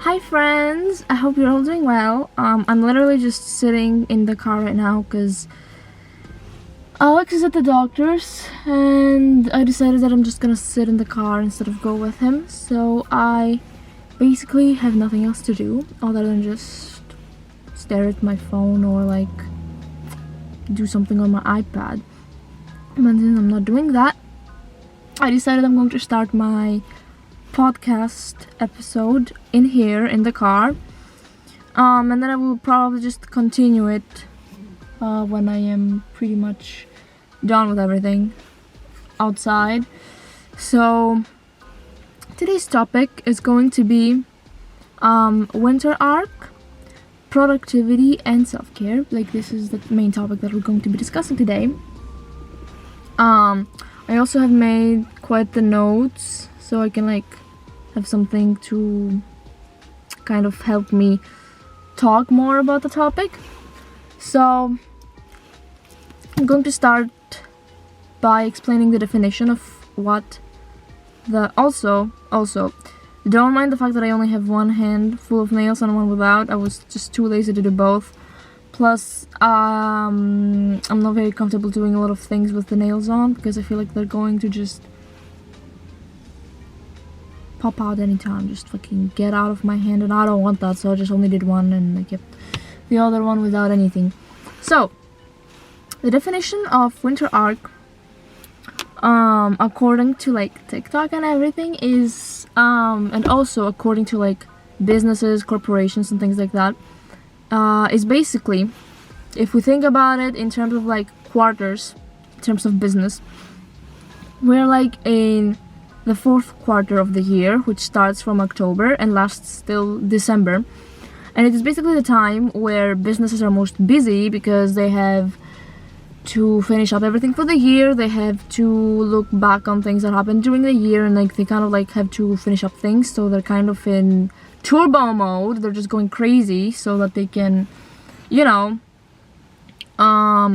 Hi friends, I hope you're all doing well. I'm literally just sitting in the car right now because Alex is at the doctor's and I decided that I'm just gonna sit in the car instead of go with him. So I basically have nothing else to do other than just stare at my phone or like do something on my iPad. But since I'm not doing that, I decided I'm going to start my podcast episode in here in the car, and then I will probably just continue it when I am pretty much done with everything outside. So today's topic is going to be winter arc, productivity, and self-care. Like, this is the main topic that we're going to be discussing today. I also have made quite the notes so I can like have something to kind of help me talk more about the topic. So I'm going to start by explaining the definition of what the also don't mind the fact that I only have one hand full of nails and one without. I was just too lazy to do both. Plus, I'm not very comfortable doing a lot of things with the nails on because I feel like they're going to just pop out anytime, just fucking get out of my hand, and I don't want that, so I just only did one and I kept the other one without anything. So, the definition of winter arc, according to like TikTok and everything, is, and also according to like businesses, corporations, and things like that, is basically, if we think about it in terms of like quarters, in terms of business, we're like in the fourth quarter of the year, which starts from October and lasts till December. And it is basically the time where businesses are most busy because they have to finish up everything for the year. They have to look back on things that happened during the year, and like they kind of like have to finish up things, so they're kind of in turbo mode. They're just going crazy so that they can, you know,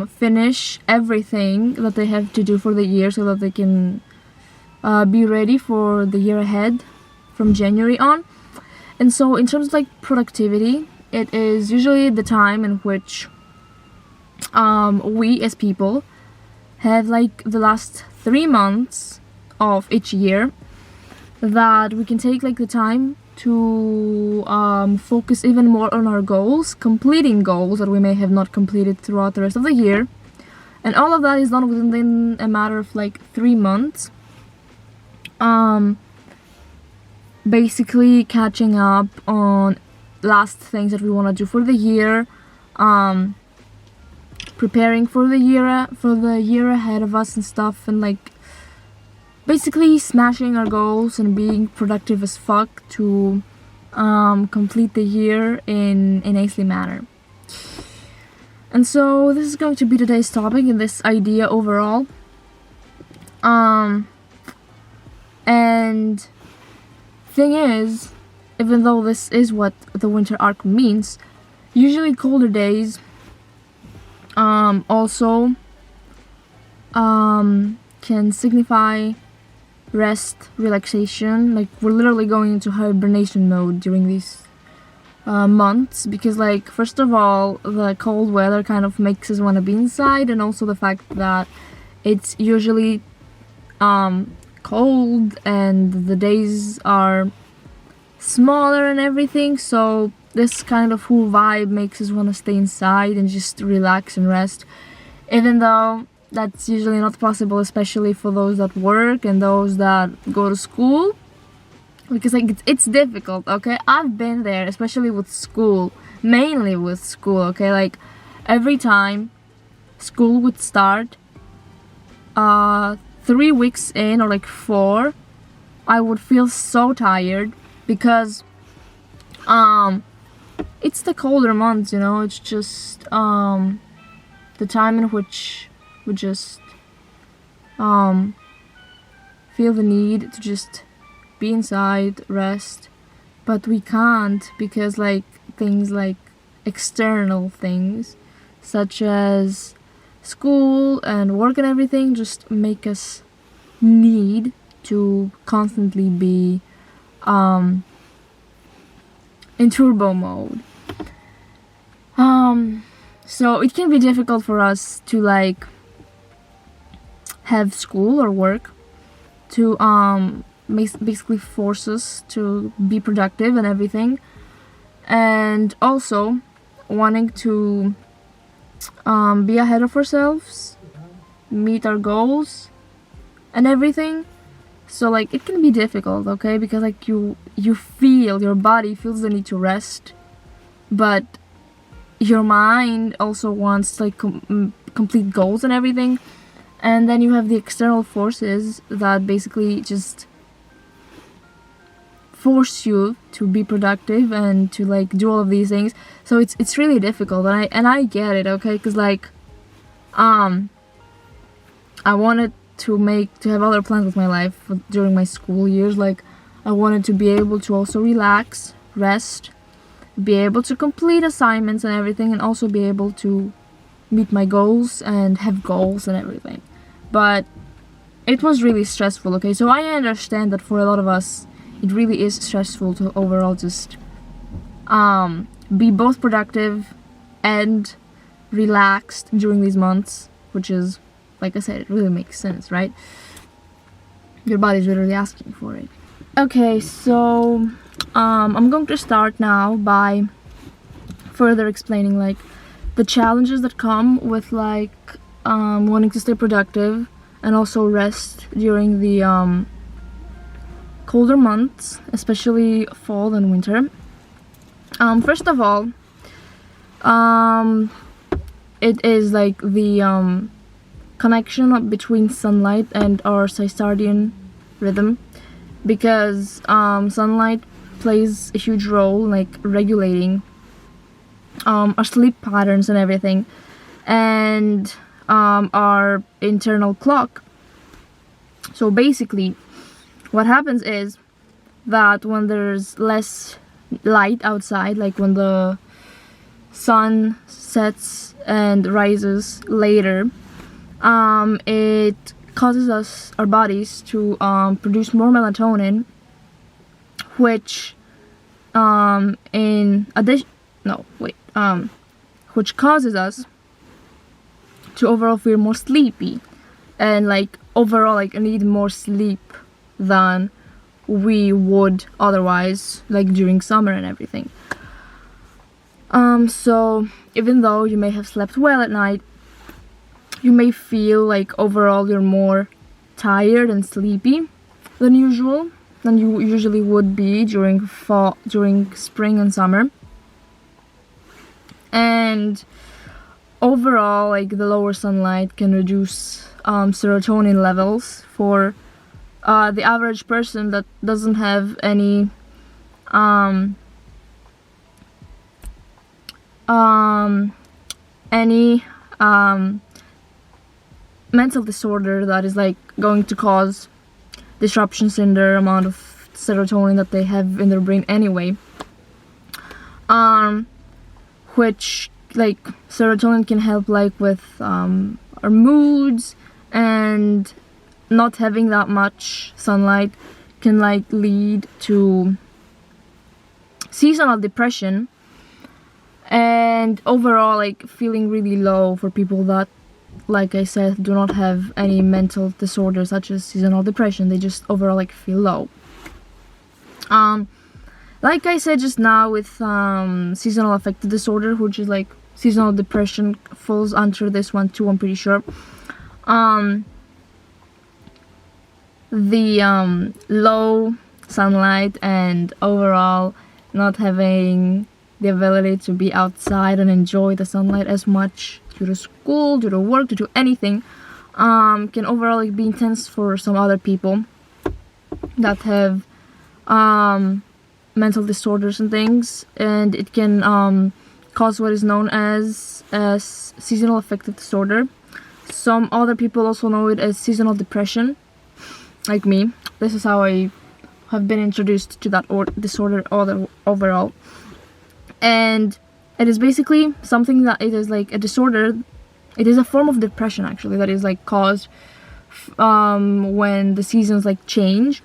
finish everything that they have to do for the year so that they can be ready for the year ahead from January on. And so in terms of like productivity, it is usually the time in which we as people have like the last 3 months of each year that we can take like the time to focus even more on our goals, completing goals that we may have not completed throughout the rest of the year. And all of that is done within a matter of like 3 months. Basically catching up on last things that we want to do for the year, preparing for the year ahead of us and stuff, and like basically smashing our goals and being productive as fuck to complete the year in a nicely manner. And so this is going to be today's topic and this idea overall. And thing is, even though this is what the winter arc means, usually colder days also can signify rest, relaxation. Like, we're literally going into hibernation mode during these months because, like, first of all, the cold weather kind of makes us want to be inside, and also the fact that it's usually cold and the days are smaller and everything, so this kind of whole vibe makes us want to stay inside and just relax and rest, even though that's usually not possible, especially for those that work and those that go to school, because like it's difficult. Okay, I've been there, especially with school, mainly with school. Okay, like every time school would start 3 weeks in, or like 4, I would feel so tired because it's the colder months, you know. It's just the time in which we just feel the need to just be inside, rest, but we can't because like things like external things such as school and work and everything just make us need to constantly be in turbo mode. So it can be difficult for us to like have school or work to basically force us to be productive and everything, and also wanting to be ahead of ourselves, meet our goals and everything. So like it can be difficult, okay, because like you feel, your body feels the need to rest, but your mind also wants like complete goals and everything. And then you have the external forces that basically just force you to be productive and to like do all of these things. So it's really difficult, and I get it, okay, because like I wanted to have other plans with my life during my school years. Like I wanted to be able to also relax, rest, be able to complete assignments and everything, and also be able to meet my goals and have goals and everything. But it was really stressful, okay? So I understand that for a lot of us it really is stressful to overall just be both productive and relaxed during these months, which is, like I said, it really makes sense, right? Your body's literally asking for it. Okay, so I'm going to start now by further explaining like the challenges that come with like wanting to stay productive and also rest during the colder months, especially fall and winter. First of all, it is like the connection between sunlight and our circadian rhythm, because sunlight plays a huge role like regulating our sleep patterns and everything, and our internal clock. So basically what happens is that when there's less light outside, like when the sun sets and rises later, it causes our bodies to produce more melatonin, which which causes us to overall feel more sleepy and like overall like need more sleep than we would otherwise, like during summer and everything. So even though you may have slept well at night, you may feel like overall you're more tired and sleepy than usual, than you usually would be during spring and summer. And overall, like the lower sunlight can reduce serotonin levels for the average person that doesn't have any mental disorder that is like going to cause disruptions in their amount of serotonin that they have in their brain anyway. Which like serotonin can help like with our moods, and not having that much sunlight can like lead to seasonal depression and overall like feeling really low for people that, like I said, do not have any mental disorders such as seasonal depression. They just overall like feel low. Like I said just now, with seasonal affective disorder, which is like seasonal depression falls under this one too, I'm pretty sure. The low sunlight and overall not having the ability to be outside and enjoy the sunlight as much due to school, due to work, due to anything, can overall like be intense for some other people that have mental disorders and things, and it can cause what is known as seasonal affective disorder. Some other people also know it as seasonal depression, like me. This is how I have been introduced to that disorder overall. And it is basically something that it is like a disorder. It is a form of depression actually that is like caused when the seasons like change,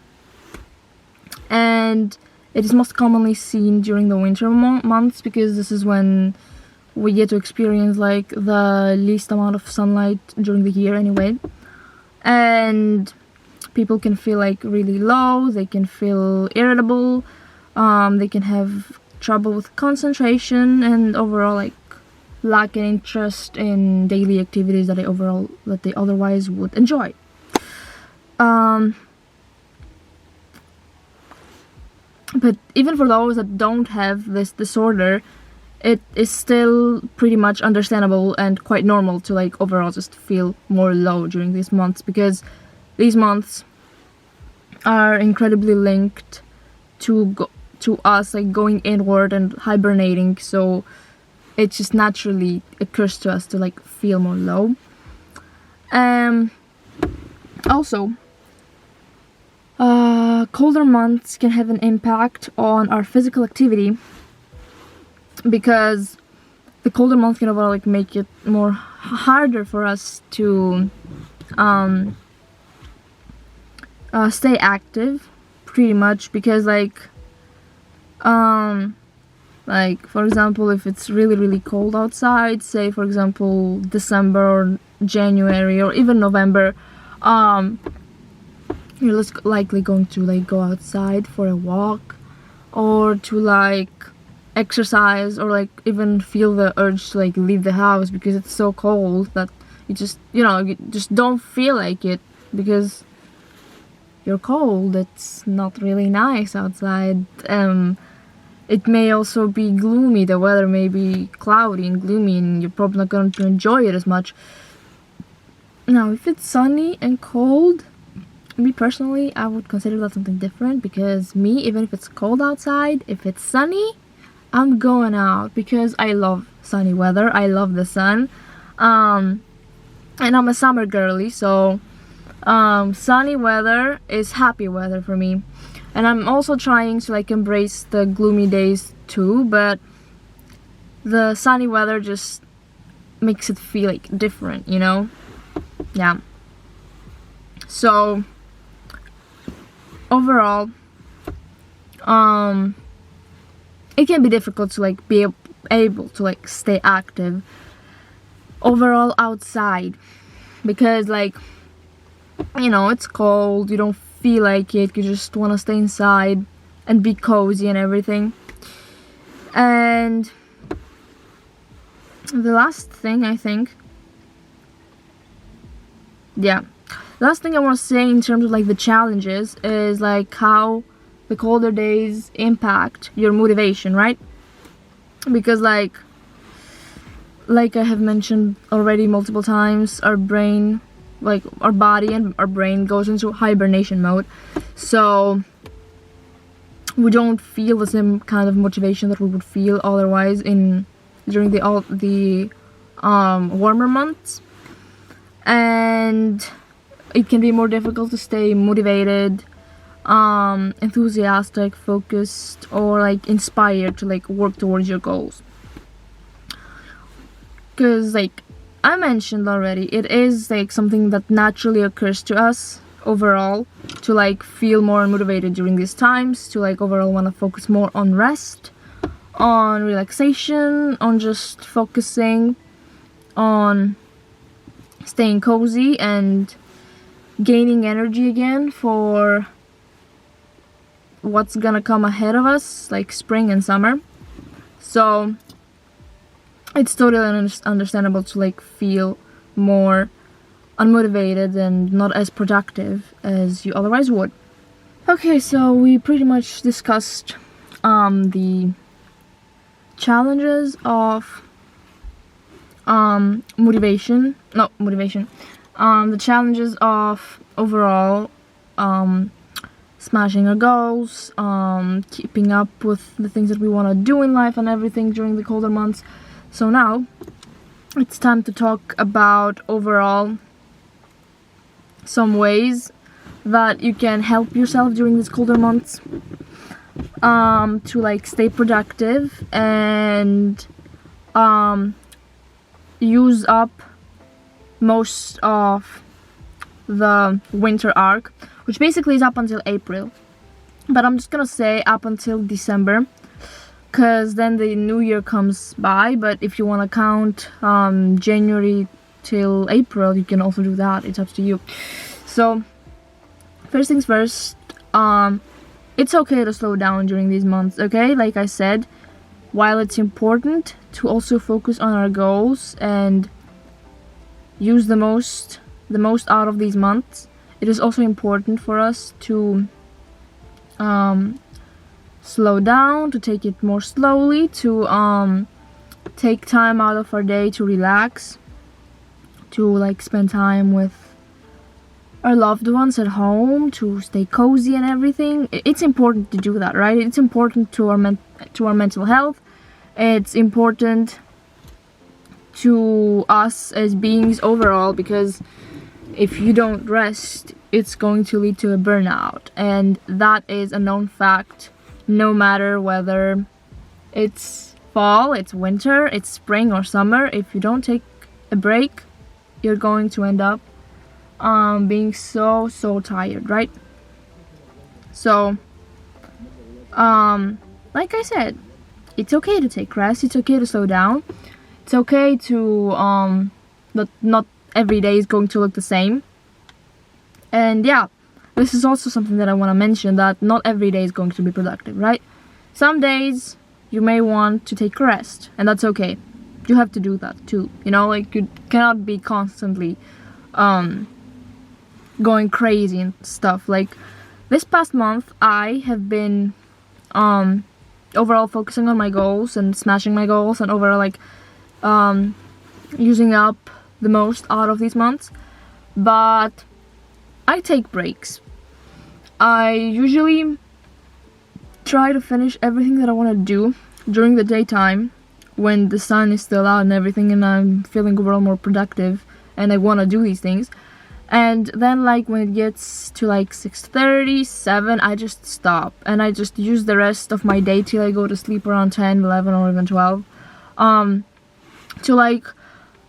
and It is most commonly seen during the winter months, because this is when we get to experience like the least amount of sunlight during the year anyway, and people can feel like really low, they can feel irritable, they can have trouble with concentration, and overall like lack an interest in daily activities that they otherwise would enjoy. But even for those that don't have this disorder, it is still pretty much understandable and quite normal to like overall just feel more low during these months, because these months are incredibly linked to us like going inward and hibernating, so it just naturally occurs to us to like feel more low. Also, colder months can have an impact on our physical activity, because the colder months can overall like make it more harder for us to stay active, pretty much, because like for example, if it's really cold outside, say for example December or January or even November, you're less likely going to like go outside for a walk or to like exercise, or like even feel the urge to like leave the house, because it's so cold that you just don't feel like it because you're cold. It's not really nice outside. It may also be gloomy, the weather may be cloudy and gloomy, and you're probably not going to enjoy it as much. Now, if it's sunny and cold, me personally, I would consider that something different, because me, even if it's cold outside, if it's sunny, I'm going out, because I love sunny weather. I love the sun, and I'm a summer girly, so sunny weather is happy weather for me. And I'm also trying to like embrace the gloomy days too, but the sunny weather just makes it feel like different, you know? Yeah. So overall, it can be difficult to like be able to like stay active overall outside, because like, you know, it's cold, you don't feel like it, you just want to stay inside and be cozy and everything. And the last thing I want to say in terms of like the challenges is like how the colder days impact your motivation, right? Because like I have mentioned already multiple times, our brain, like our body and our brain goes into hibernation mode, so we don't feel the same kind of motivation that we would feel otherwise during the warmer months, and it can be more difficult to stay motivated, enthusiastic, focused, or like inspired to like work towards your goals. Because like I mentioned already, it is like something that naturally occurs to us overall to like feel more motivated during these times, to like overall want to focus more on rest, on relaxation, on just focusing on staying cozy and gaining energy again for what's gonna come ahead of us, like spring and summer. So it's totally understandable to like feel more unmotivated and not as productive as you otherwise would. Okay, so we pretty much discussed the challenges of the challenges of overall smashing our goals, keeping up with the things that we want to do in life and everything during the colder months. So now it's time to talk about overall some ways that you can help yourself during these colder months to like stay productive and use up most of the winter arc, which basically is up until April. but I'm just gonna say up until December, because then the new year comes by. But if you want to count January till April, you can also do that. It's up to you. So first things first, it's okay to slow down during these months, okay? Like I said, while it's important to also focus on our goals and use the most out of these months, it is also important for us to slow down, to take it more slowly, to take time out of our day to relax, to like spend time with our loved ones at home, to stay cozy and everything. It's important to do that, right? It's important to our mental health. It's important to us as beings overall, because if you don't rest, it's going to lead to a burnout, and that is a known fact. No matter whether it's fall, it's winter, it's spring or summer, if you don't take a break, you're going to end up being so tired, right? So like I said, it's okay to take rest, it's okay to slow down, it's okay to not every day is going to look the same. And yeah, this is also something that I want to mention, that not every day is going to be productive, right? Some days you may want to take a rest, and that's okay. You have to do that too, you know, like you cannot be constantly going crazy and stuff. Like this past month, I have been overall focusing on my goals and smashing my goals, and overall like using up the most out of these months. But I take breaks. I usually try to finish everything that I want to do during the daytime when the sun is still out and everything, and I'm feeling overall more productive and I want to do these things. And then like when it gets to like 6:30, 7, I just stop and I just use the rest of my day till I go to sleep around 10, 11 or even 12 to like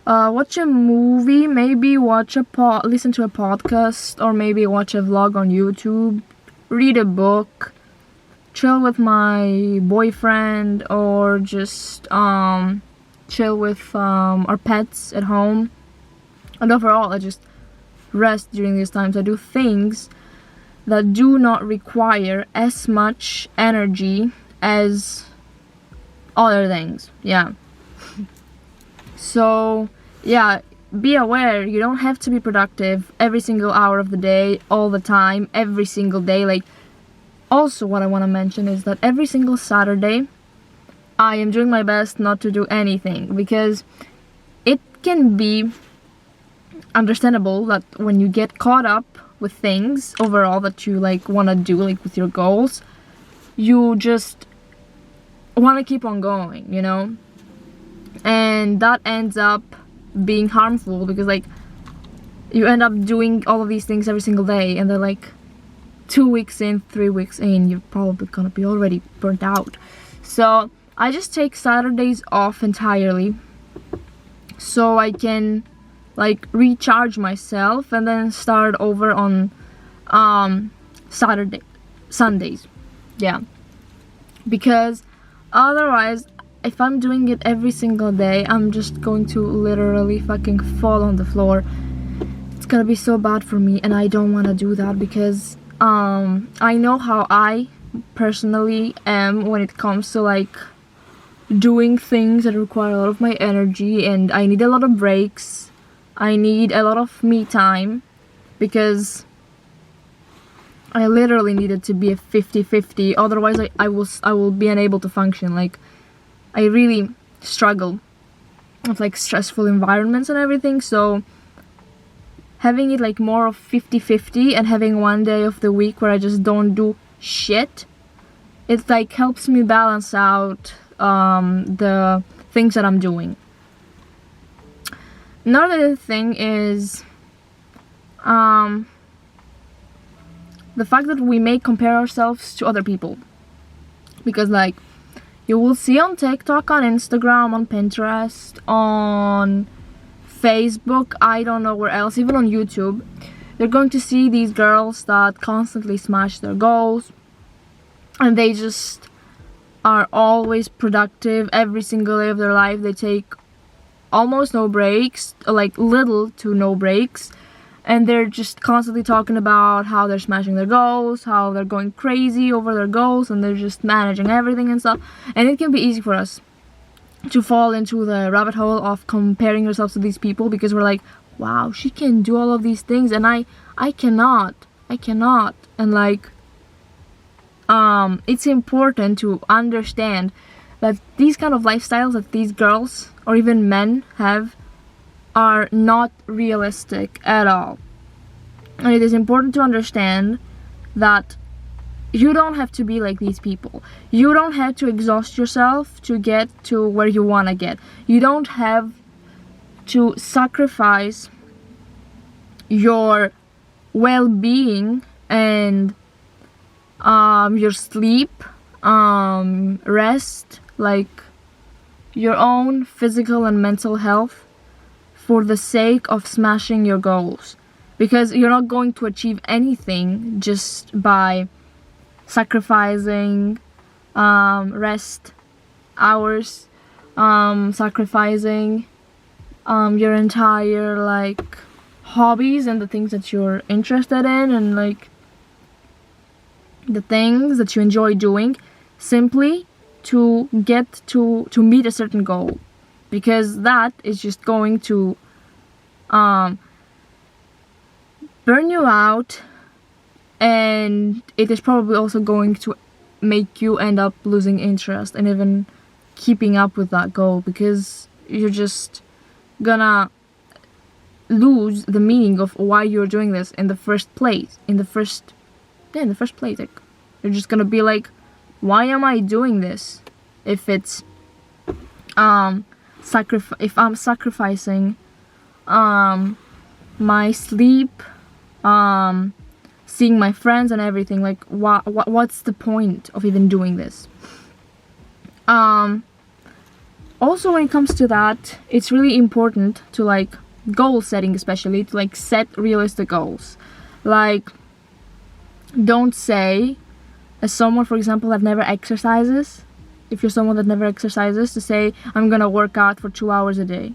watch a movie, maybe listen to a podcast, or maybe watch a vlog on YouTube, read a book, chill with my boyfriend, or just chill with our pets at home. And overall, I just rest during these times. I do things that do not require as much energy as other things. Yeah. So yeah, be aware, you don't have to be productive every single hour of the day, all the time, every single day. Like, also what I want to mention is that every single Saturday I am doing my best not to do anything, because it can be understandable that when you get caught up with things overall that you like want to do, like with your goals, you just want to keep on going, you know, and that ends up being harmful, because like you end up doing all of these things every single day, and then like 2 weeks in, 3 weeks in, you're probably gonna be already burnt out. So I just take Saturdays off entirely so I can like recharge myself and then start over on Sundays. Yeah, because otherwise, if I'm doing it every single day, I'm just going to literally fucking fall on the floor. It's gonna be so bad for me, and I don't want to do that, because I know how I personally am when it comes to like doing things that require a lot of my energy, and I need a lot of breaks. I need a lot of me time, because I literally need it to be a 50-50. Otherwise, I will be unable to function. Like, I really struggle with like stressful environments and everything, so having it like more of 50-50 and having one day of the week where I just don't do shit, it like helps me balance out the things that I'm doing. Another thing is the fact that we may compare ourselves to other people, because like you will see on TikTok, on Instagram, on Pinterest, on Facebook, I don't know where else, even on YouTube, you're going to see these girls that constantly smash their goals, and they just are always productive every single day of their life. They take almost no breaks, like little to no breaks, and they're just constantly talking about how they're smashing their goals, how they're going crazy over their goals, and they're just managing everything and stuff. And it can be easy for us to fall into the rabbit hole of comparing ourselves to these people, because we're like, wow, she can do all of these things and I cannot. And like, it's important to understand that these kind of lifestyles that these girls or even men have are not realistic at all. And it is important to understand that you don't have to be like these people. You don't have to exhaust yourself to get to where you want to get. You don't have to sacrifice your well-being and your sleep, rest, like your own physical and mental health for the sake of smashing your goals, because you're not going to achieve anything just by sacrificing rest hours, sacrificing your entire like hobbies and the things that you're interested in, and like the things that you enjoy doing, simply to get to meet a certain goal, because that is just going to burn you out, and it is probably also going to make you end up losing interest and even keeping up with that goal, because you're just gonna lose the meaning of why you're doing this in the first place. In the first place, like, you're just gonna be like, why am I doing this if it's if I'm sacrificing my sleep, seeing my friends and everything? Like, what's the point of even doing this? Also, when it comes to that, it's really important to, like, goal setting, especially to, like, set realistic goals. Like, don't say, as someone, for example, that never exercises, if you're someone that never exercises, to say, I'm gonna work out for 2 hours a day.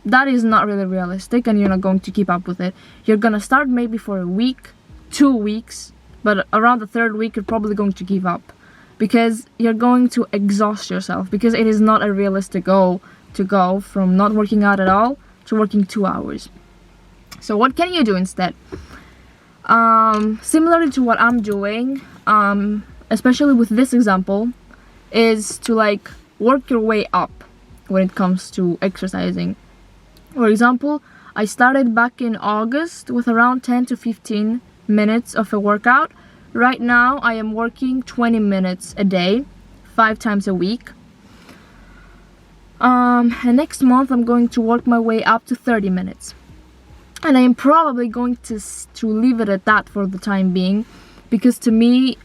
That is not really realistic, and you're not going to keep up with it. You're gonna start maybe for a week, 2 weeks, but around the third week you're probably going to give up, because you're going to exhaust yourself, because it is not a realistic goal to go from not working out at all to working 2 hours. So what can you do instead? Similarly to what I'm doing, especially with this example, is to, like, work your way up when it comes to exercising. For example, I started back in August with around 10 to 15 minutes of a workout. Right now I am working 20 minutes a day, 5 times a week. And next month I'm going to work my way up to 30 minutes. And I am probably going to leave it at that for the time being, because to me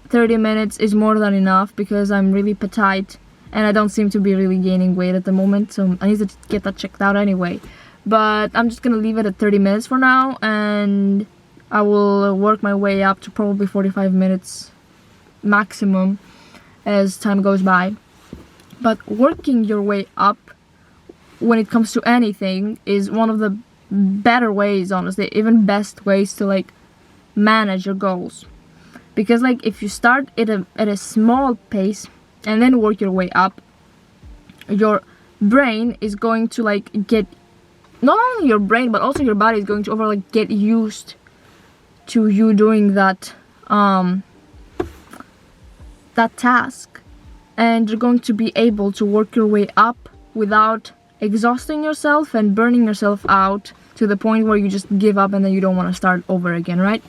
30 minutes is more than enough, because I'm really petite and I don't seem to be really gaining weight at the moment, so I need to get that checked out anyway. But I'm just gonna leave it at 30 minutes for now, and I will work my way up to probably 45 minutes maximum as time goes by. But working your way up when it comes to anything is one of the better ways, honestly, even best ways to, like, manage your goals. Because, like, if you start at a small pace and then work your way up, your brain is going to, like, get, not only your brain but also your body is going to like get used to you doing that that task, and you're going to be able to work your way up without exhausting yourself and burning yourself out to the point where you just give up and then you don't want to start over again, right?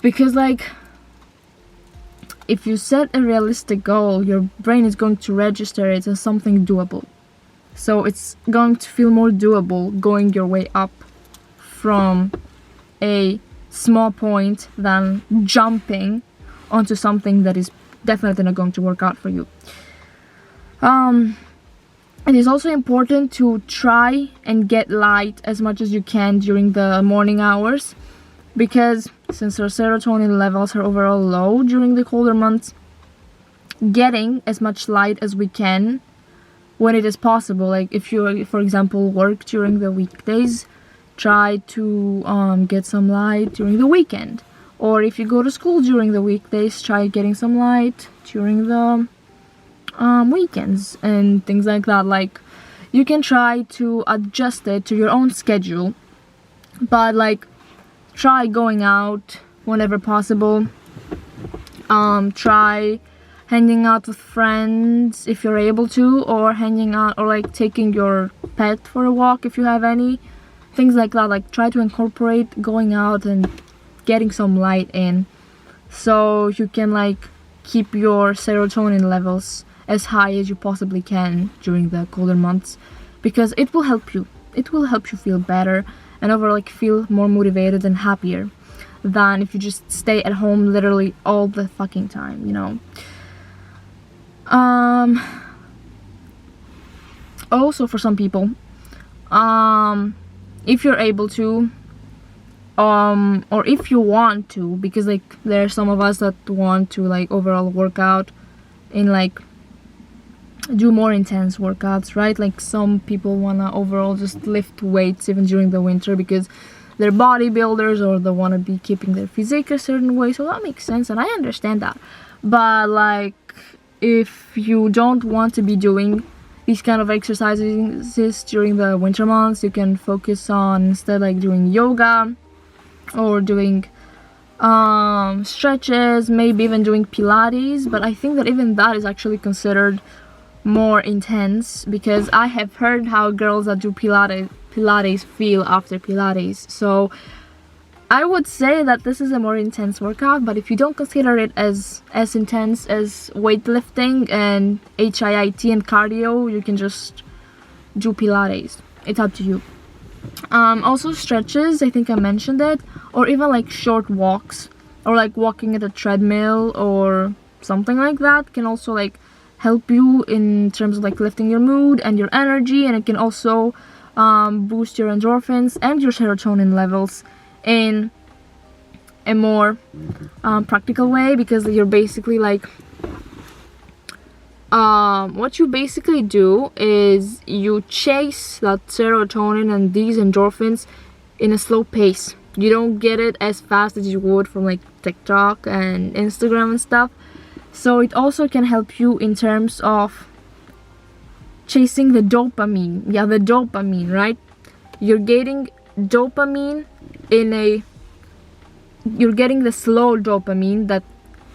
Because, like, if you set a realistic goal, your brain is going to register it as something doable. So it's going to feel more doable going your way up from a small point than jumping onto something that is definitely not going to work out for you. It is also important to try and get light as much as you can during the morning hours, because since our serotonin levels are overall low during the colder months, getting as much light as we can when it is possible. Like if you, for example, work during the weekdays, try to get some light during the weekend. Or if you go to school during the weekdays, try getting some light during the weekends and things like that. Like you can try to adjust it to your own schedule, but like try going out whenever possible. Try hanging out with friends if you're able to, or hanging out, or like taking your pet for a walk if you have any, things like that. Like try to incorporate going out and getting some light in, so you can like keep your serotonin levels as high as you possibly can during the colder months, because it will help you feel better and overall like feel more motivated and happier than if you just stay at home literally all the fucking time, you know. Also for some people, if you're able to, or if you want to, because like there are some of us that want to like overall work out in like do more intense workouts, right? Like some people wanna overall just lift weights even during the winter because they're bodybuilders or they wanna be keeping their physique a certain way, so that makes sense and I understand that. But like if you don't want to be doing these kind of exercises during the winter months, you can focus on instead like doing yoga or doing stretches, maybe even doing Pilates. But I think that even that is actually considered more intense, because I have heard how girls that do Pilates feel after Pilates. So I would say that this is a more intense workout, but if you don't consider it as intense as weightlifting and HIIT and cardio, you can just do Pilates. It's up to you. Also stretches, I think I mentioned it, or even like short walks, or like walking at a treadmill or something like that can also like help you in terms of like lifting your mood and your energy, and it can also boost your endorphins and your serotonin levels in a more practical way, because you're basically like what you basically do is you chase that serotonin and these endorphins in a slow pace. You don't get it as fast as you would from like TikTok and Instagram and stuff. So it also can help you in terms of chasing the dopamine. Yeah, the dopamine, right? You're getting dopamine you're getting the slow dopamine that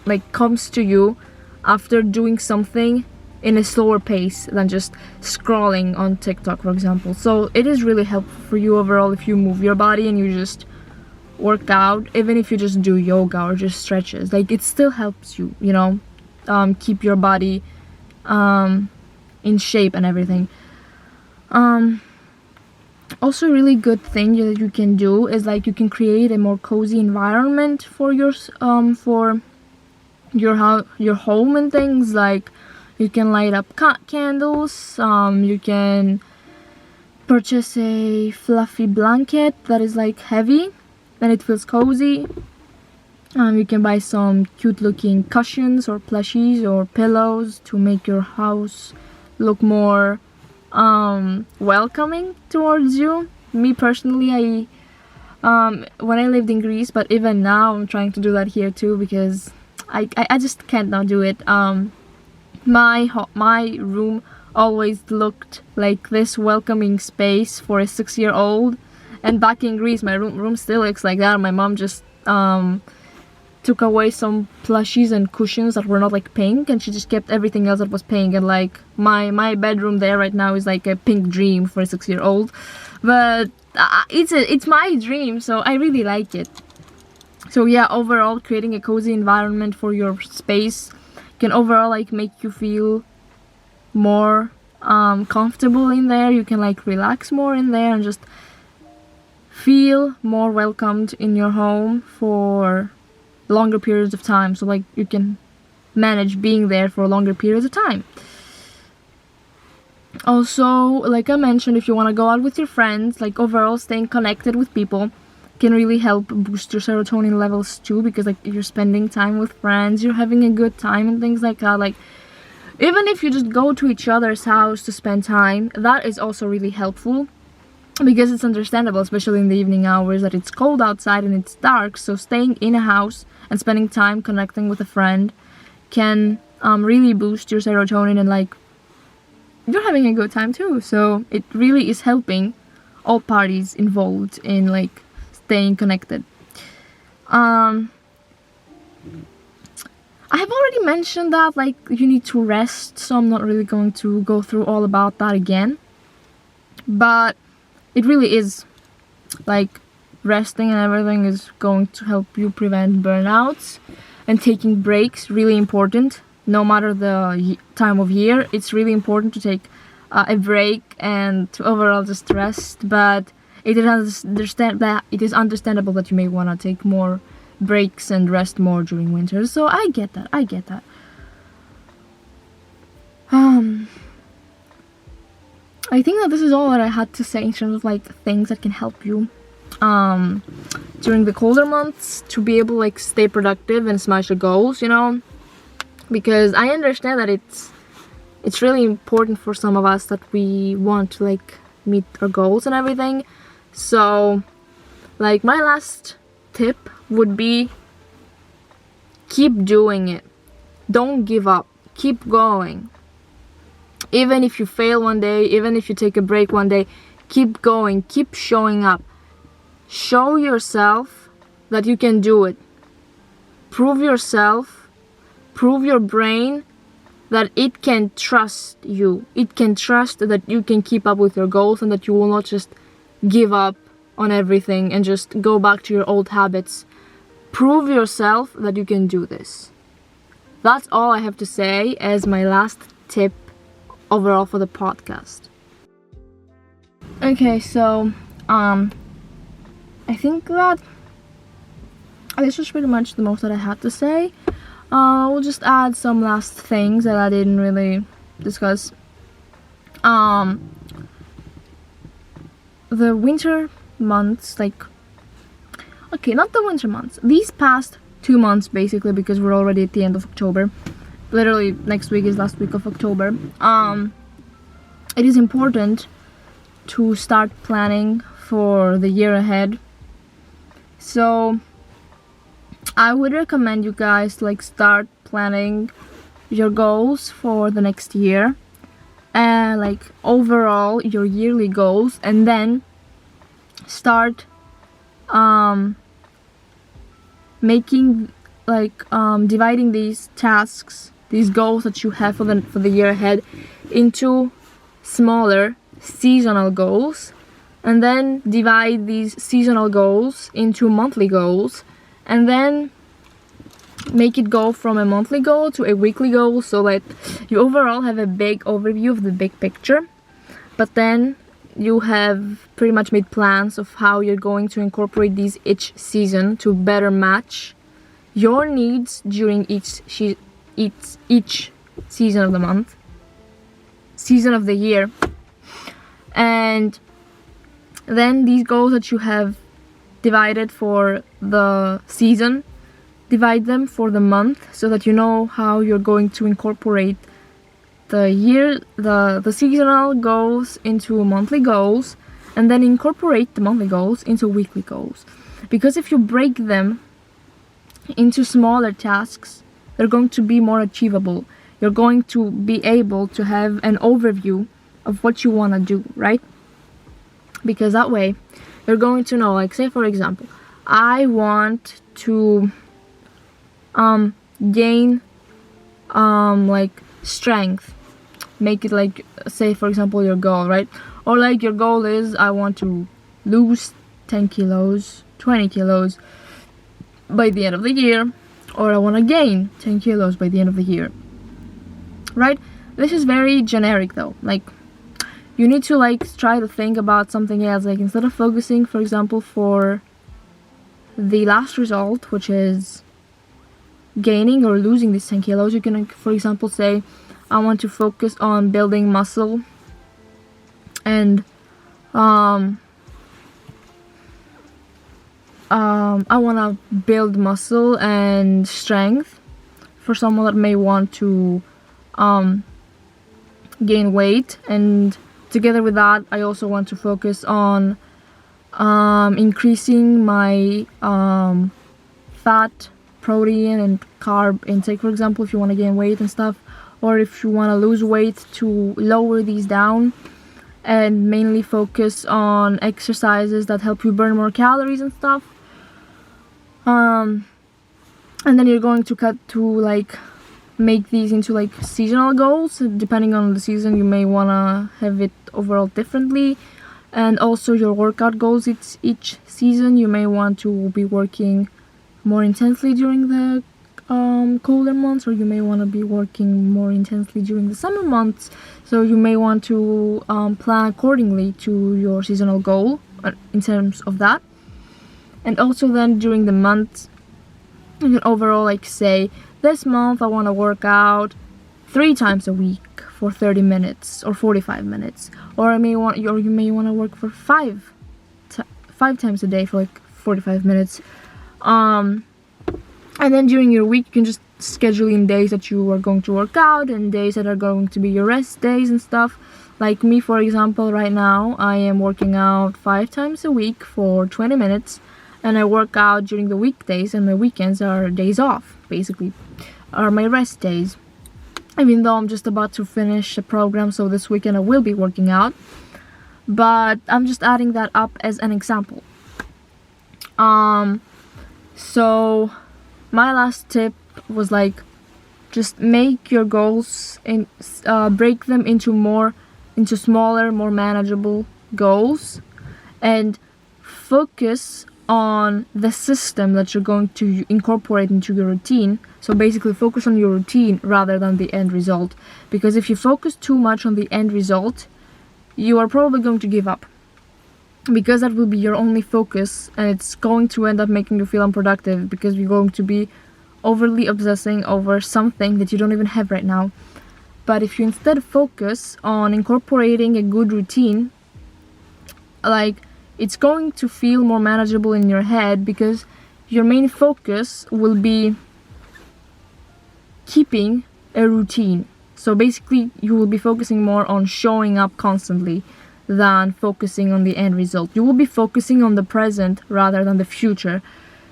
like comes to you after doing something in a slower pace than just scrolling on TikTok, for example. So it is really helpful for you overall if you move your body and you just work out, even if you just do yoga or just stretches. Like it still helps you, you know, keep your body in shape and everything. Also, a really good thing that you can do is like you can create a more cozy environment for your home and things. Like you can light up candles. You can purchase a fluffy blanket that is like heavy and it feels cozy. You can buy some cute looking cushions or plushies or pillows to make your house look more welcoming towards you. Me personally, when I lived in Greece, but even now I'm trying to do that here too, because I just can't not do it. My room always looked like this welcoming space for a 6-year-old, and back in Greece my room still looks like that. My mom just took away some plushies and cushions that were not like pink, and she just kept everything else that was pink, and like my bedroom there right now is like a pink dream for a 6-year-old. But it's my dream, so I really like it. So yeah, overall creating a cozy environment for your space can overall like make you feel more comfortable in there. You can like relax more in there and just feel more welcomed in your home for longer periods of time, so like you can manage being there for longer periods of time. Also, like I mentioned, if you want to go out with your friends, like overall staying connected with people can really help boost your serotonin levels too, because like you're spending time with friends, you're having a good time and things like that. Like even if you just go to each other's house to spend time, that is also really helpful, because it's understandable, especially in the evening hours, that it's cold outside and it's dark. So staying in a house and spending time connecting with a friend can really boost your serotonin, and like you're having a good time too. So it really is helping all parties involved in like staying connected. I have already mentioned that like you need to rest, so I'm not really going to go through all about that again, but it really is like resting and everything is going to help you prevent burnouts, and taking breaks really important. No matter the time of year, it's really important to take a break and to overall just rest. But it is understandable that you may want to take more breaks and rest more during winter. So I get that. I think that this is all that I had to say in terms of like things that can help you during the colder months to be able to like stay productive and smash your goals, you know, because I understand that it's really important for some of us that we want to like meet our goals and everything. So like my last tip would be, keep doing it, don't give up, keep going. Even if you fail one day, even if you take a break one day, keep going, keep showing up. Show yourself that you can do it. Prove yourself, prove your brain that it can trust you. It can trust that you can keep up with your goals and that you will not just give up on everything and just go back to your old habits. Prove yourself that you can do this. That's all I have to say as my last tip overall for the podcast. Okay, so I think that this was pretty much the most that I had to say. We'll just add some last things that I didn't really discuss. The winter months, like, okay, not the winter months, these past 2 months basically, because we're already at the end of October. Literally next week is last week of October. It is important to start planning for the year ahead. So I would recommend you guys to like start planning your goals for the next year, and like overall your yearly goals, and then start making like dividing these tasks, these goals that you have for the year ahead, into smaller seasonal goals, and then divide these seasonal goals into monthly goals, and then make it go from a monthly goal to a weekly goal, so that you overall have a big overview of the big picture. But then you have pretty much made plans of how you're going to incorporate these each season to better match your needs during each season of the month, season of the year. And then these goals that you have divided for the season, divide them for the month, so that you know how you're going to incorporate the seasonal goals into monthly goals, and then incorporate the monthly goals into weekly goals. Because if you break them into smaller tasks, they're going to be more achievable. You're going to be able to have an overview of what you want to do, right? Because that way you're going to know, like, say for example, I want to gain like strength. Make it like, say for example, your goal, right? Or like your goal is, I want to lose 10 kilos, 20 kilos by the end of the year, or I want to gain 10 kilos by the end of the year, right? This is very generic though. Like, you need to like try to think about something else. Like, instead of focusing, for example, for the last result, which is gaining or losing these 10 kilos, you can, for example, say, I want to focus on building muscle and I want to build muscle and strength. For someone that may want to gain weight, and together with that I also want to focus on increasing my fat, protein and carb intake. For example, if you want to gain weight and stuff, or if you want to lose weight, to lower these down and mainly focus on exercises that help you burn more calories and stuff. And then you're going to cut to like make these into like seasonal goals. Depending on the season, you may want to have it overall differently. And also your workout goals, it's each season you may want to be working more intensely during the colder months, or you may want to be working more intensely during the summer months. So you may want to plan accordingly to your seasonal goal in terms of that. And also then during the month, you can overall like say, this month I want to work out 3 times a week for 30 minutes or 45 minutes, or you may want to work for 5 times a day for like 45 minutes. And then during your week, you can just schedule in days that you are going to work out and days that are going to be your rest days and stuff. Like me, for example, right now I am working out 5 times a week for 20 minutes, and I work out during the weekdays, and my weekends are days off, basically, are my rest days. Even though I'm just about to finish a program, so this weekend I will be working out, but I'm just adding that up as an example. So my last tip was like, just make your goals and break them into smaller, more manageable goals, and focus on the system that you're going to incorporate into your routine. So basically focus on your routine rather than the end result, because if you focus too much on the end result, you are probably going to give up, because that will be your only focus, and it's going to end up making you feel unproductive, because you're going to be overly obsessing over something that you don't even have right now. But if you instead focus on incorporating a good routine, like, it's going to feel more manageable in your head, because your main focus will be keeping a routine. So basically you will be focusing more on showing up constantly than focusing on the end result. You will be focusing on the present rather than the future.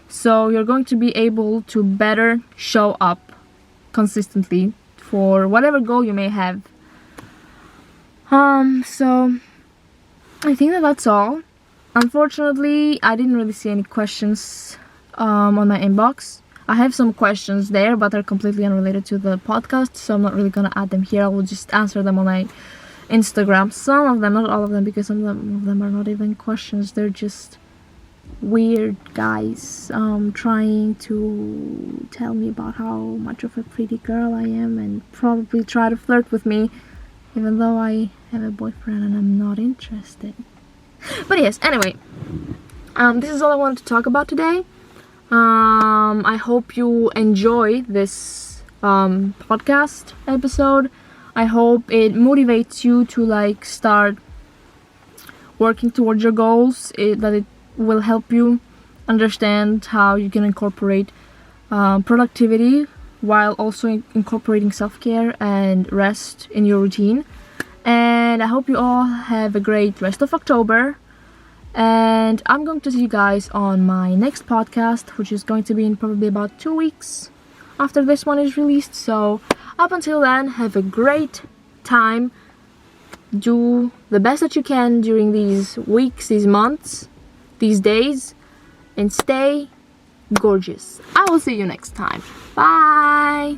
So you're going to be able to better show up consistently for whatever goal you may have. So I think that's all. Unfortunately, I didn't really see any questions on my inbox. I have some questions there, but they're completely unrelated to the podcast, so I'm not really gonna add them here. I will just answer them on my Instagram. Some of them, not all of them, because some of them are not even questions. They're just weird guys trying to tell me about how much of a pretty girl I am, and probably try to flirt with me, even though I have a boyfriend and I'm not interested. But yes, anyway, this is all I wanted to talk about today. I hope you enjoy this podcast episode. I hope it motivates you to like start working towards your goals, that it will help you understand how you can incorporate productivity while also incorporating self-care and rest in your routine. And I hope you all have a great rest of October, and I'm going to see you guys on my next podcast, which is going to be in probably about 2 weeks after this one is released. So up until then, have a great time, do the best that you can during these weeks, these months, these days, and stay gorgeous. I will see you next time. Bye.